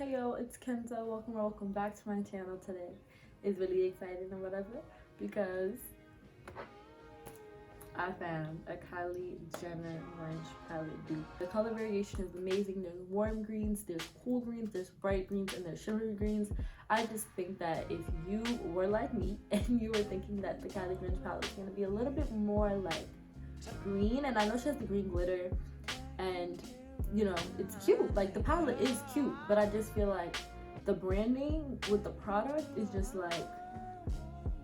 Hey yo, it's Kenzo. Welcome back to my channel today. It's really exciting and whatever because I found a Kylie Jenner Grinch palette dupe. The color variation is amazing. There's warm greens, there's cool greens, there's bright greens, and there's shimmery greens. I just think that if you were like me and you were thinking that the Kylie Grinch palette is going to be a little bit more like green, and I know she has the green glitter and you know it's cute, like the palette is cute, but I just feel like the branding with the product is just like,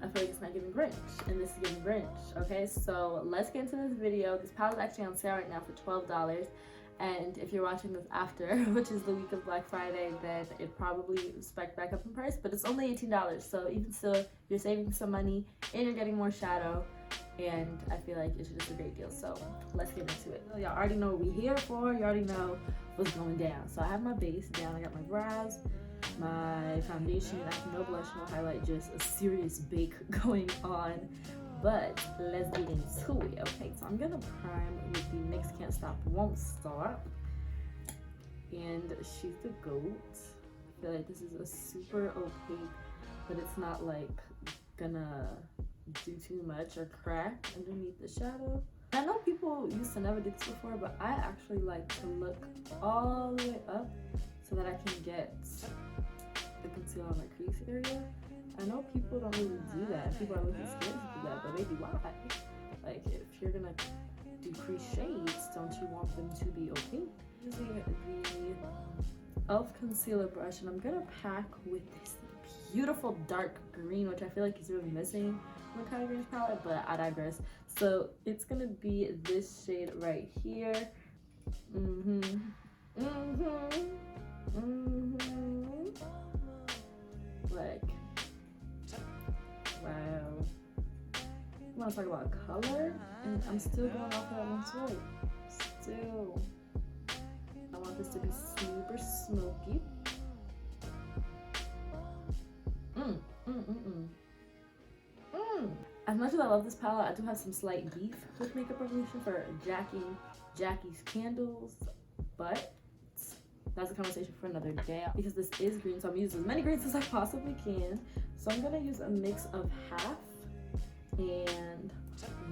I feel like it's not giving Grinch, and this is giving Grinch. Okay, so let's get into this video. This palette is actually on sale right now for $12, and if you're watching this after, which is the week of Black Friday, then it probably spiked back up in price, but it's only $18, so even still you're saving some money and you're getting more shadow, and I feel like it's just a great deal. So let's get into it. Y'all already know what we're here for. You already know what's going down. So I have my base down, I got my brows, my foundation, I have no blush, no highlight, just a serious bake going on. But let's get into it. Okay, so I'm gonna prime with the NYX Can't Stop Won't Stop, and she's the GOAT. I feel like this is a super opaque, but it's not like gonna do too much or crack underneath the shadow. I know people used to never do this before, but I actually like to look all the way up so that I can get the concealer on my crease area. I know people don't really do that. People are really scared to do that, but maybe why? Like, if you're gonna do crease shades, don't you want them to be opaque? Using the e.l.f. concealer brush, and I'm gonna pack with this beautiful dark green, which I feel like is really missing from the Kylie Grinch palette, but I digress. So it's gonna be this shade right here. Like, wow. I want to talk about color, and I'm still going off that one swipe. Still, I want this to be super smoky. As much as I love this palette, I do have some slight beef with Makeup Revolution for Jackie's candles, but that's a conversation for another day because this is green, so I'm using as many greens as I possibly can. So I'm gonna use a mix of half and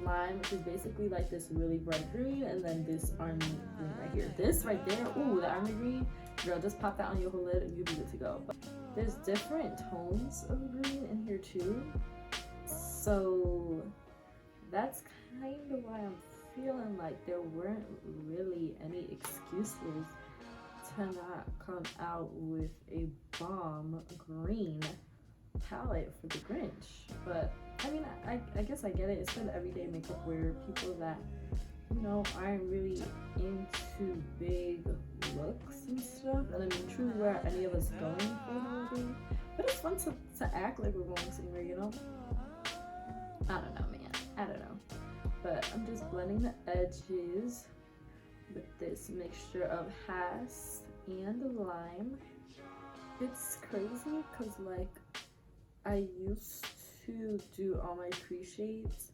lime, which is basically like this really bright green, and then this army green right here. This right there, ooh, the army green, girl, just pop that on your whole lid and you'll be good to go. But there's different tones of green in here too, so that's kind of why I'm feeling like there weren't really any excuses to not come out with a bomb green palette for the Grinch. But I mean, I guess I get it. It's for the everyday makeup wear, people that, you know, aren't really into big looks and stuff. And I mean, truly, where are any of us going for the holiday? But it's fun to act like we're going somewhere, you know? I don't know, man. I don't know. But I'm just blending the edges with this mixture of Hass and lime. It's crazy because, like, I used to do all my crease shades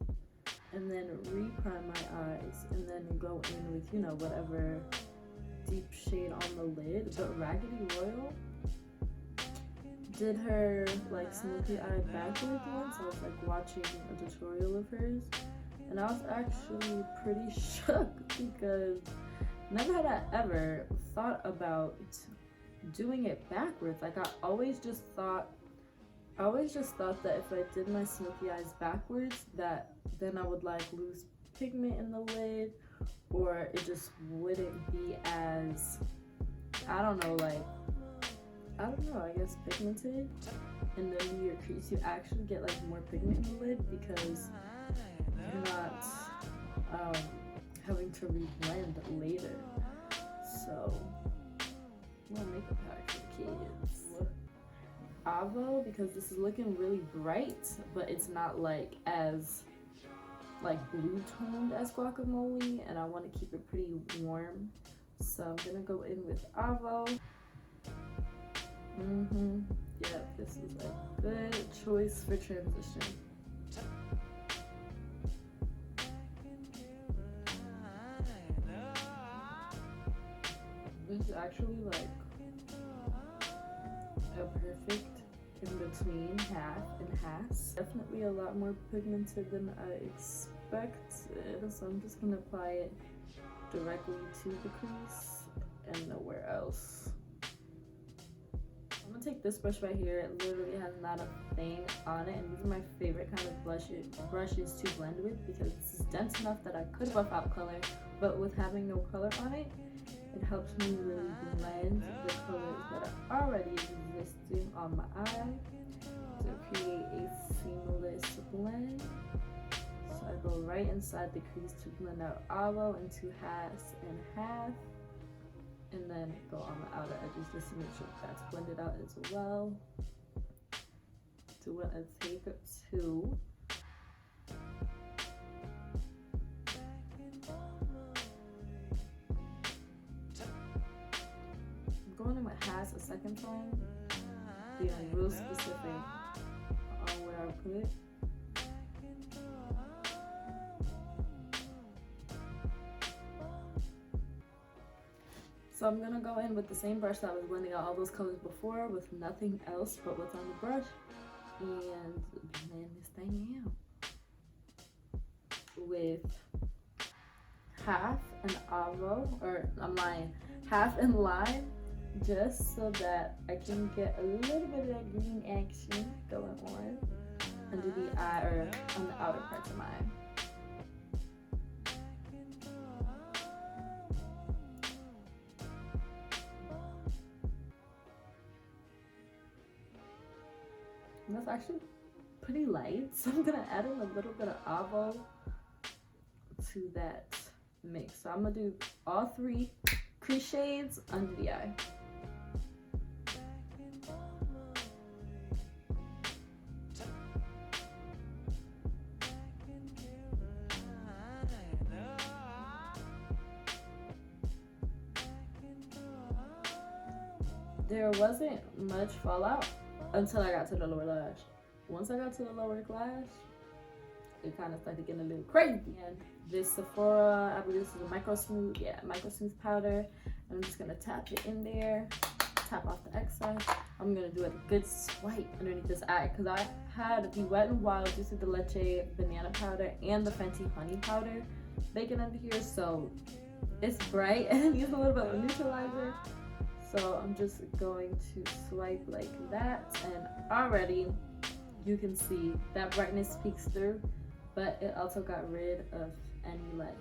and then re-prime my eyes and then go in with, you know, whatever deep shade on the lid. But Raggedy Royal did her like smoky eye backwards once. I was like watching a tutorial of hers, and I was actually pretty shook because never had I ever thought about doing it backwards. Like, I always just thought that if I did my smoky eyes backwards, that then I would like lose pigment in the lid, or it just wouldn't be as, I don't know, I guess pigmented. And then when your crease, you actually get like more pigment in the lid because you're not having to reblend later. So, little makeup hack for the kids. Avo, because this is looking really bright, but it's not like as like blue toned as Guacamole, and I want to keep it pretty warm. So I'm gonna go in with Avo. Yeah, this is a good choice for transition. This is actually like perfect in between, half and half. Definitely a lot more pigmented than I expected, so I'm just gonna apply it directly to the crease and nowhere else. I'm gonna take this brush right here. It literally has not a thing on it, and these are my favorite kind of brushes to blend with because this is dense enough that I could buff out color, but with having no color on it, it helps me really blend the colors that are already existing on my eye to create a seamless blend. So I go right inside the crease to blend out avo into halves and half, and then go on the outer edges just to make sure that's blended out as well. Do a take two. Going in with hats a second time, being real specific on where I put it. So I'm gonna go in with the same brush that was blending out all those colors before with nothing else but what's on the brush and blend this thing out with half an avo, or I'm lying, half and lime, just so that I can get a little bit of that green action going on under the eye or on the outer parts of my eye. And that's actually pretty light, so I'm gonna add in a little bit of avo to that mix. So I'm gonna do all three crease shades under the eye. There wasn't much fallout until I got to the lower lash. Once I got to the lower lash, it kind of started getting a little crazy. And this Sephora, I believe this is a micro smooth powder. I'm just gonna tap it in there, tap off the excess. I'm gonna do a good swipe underneath this eye because I had the Wet n Wild Juicy de Leche banana powder and the Fenty honey powder baking under here, so it's bright and it needs a little bit of a neutralizer. So I'm just going to swipe like that, and already you can see that brightness peeks through, but it also got rid of any like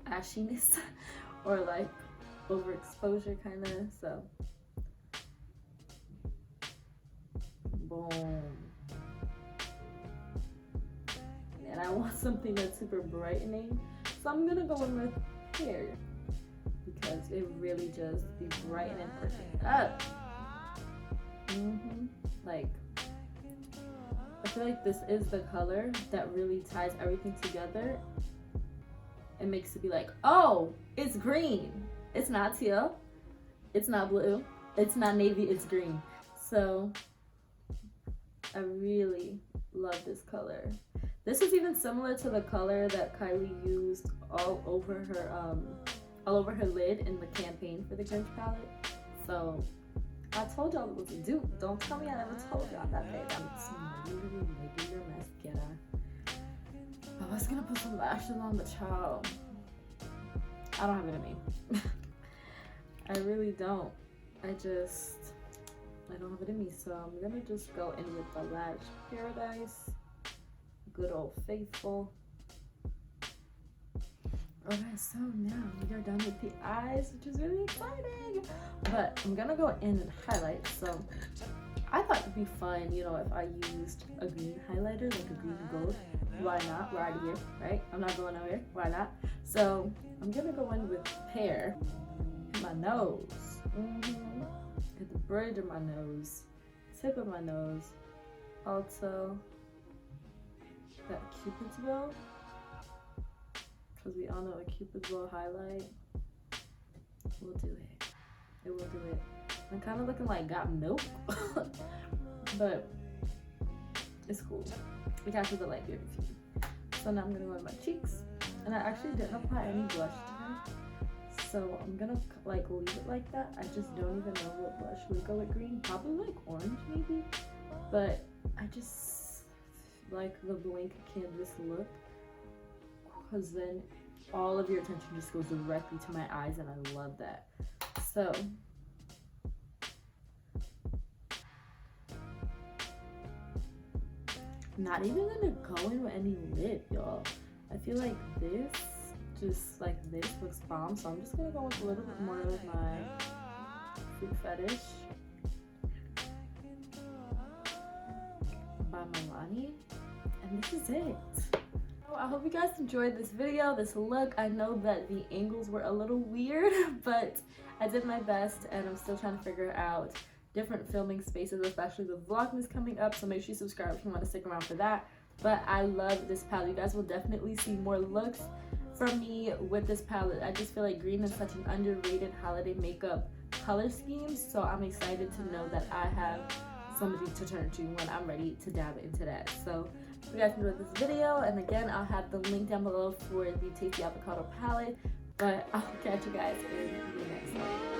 ashiness or like overexposure kind of. So boom. And I want something that's super brightening, so I'm gonna go in with hair, because it really just be brightening everything up. Like, I feel like this is the color that really ties everything together and makes it be like, oh, it's green. It's not teal. It's not blue. It's not navy. It's green. So I really love this color. This is even similar to the color that Kylie used all over her lid in the campaign for the Grinch palette. So I told y'all it was a dupe. Don't tell me I never told y'all that, babe. I'm literally making your mascara. I was gonna put some lashes on, but child, I don't have it in me. I really don't. I don't have it in me. So I'm gonna just go in with the Lash Paradise. Good old faithful. Okay, so now we are done with the eyes, which is really exciting. But I'm gonna go in and highlight. So I thought it'd be fun, you know, if I used a green highlighter, like a green gold. Why not? We're already here, right? I'm not going nowhere. Why not? So I'm gonna go in with Pear. Hit my nose. Hit the bridge of my nose. Tip of my nose. Also, that Cupid's bow. Because we all know a Cupid's bow highlight will do it. It will do it. I'm kind of looking like got milk, but it's cool. We got to the light beauty infused. So now I'm gonna go in my cheeks, and I actually didn't apply any blush today. So I'm gonna like leave it like that. I just don't even know what blush would go with green. Probably like orange maybe. But I just like the blank canvas look, because then all of your attention just goes directly to my eyes, and I love that. So not even gonna go in with any lip, y'all. I feel like this, just like this, looks bomb. So I'm just gonna go with a little bit more of my Fruit Fetish by Milani, and this is it. I hope you guys enjoyed this video, this look. I know that the angles were a little weird, but I did my best, and I'm still trying to figure out different filming spaces, especially with Vlogmas coming up. So make sure you subscribe if you want to stick around for that. But I love this palette. You guys will definitely see more looks from me with this palette. I just feel like green is such an underrated holiday makeup color scheme, so I'm excited to know that I have somebody to turn to when I'm ready to dive into that. So if you guys enjoyed this video, and again, I'll have the link down below for the Tasty Avocado palette. But I'll catch you guys in the next one.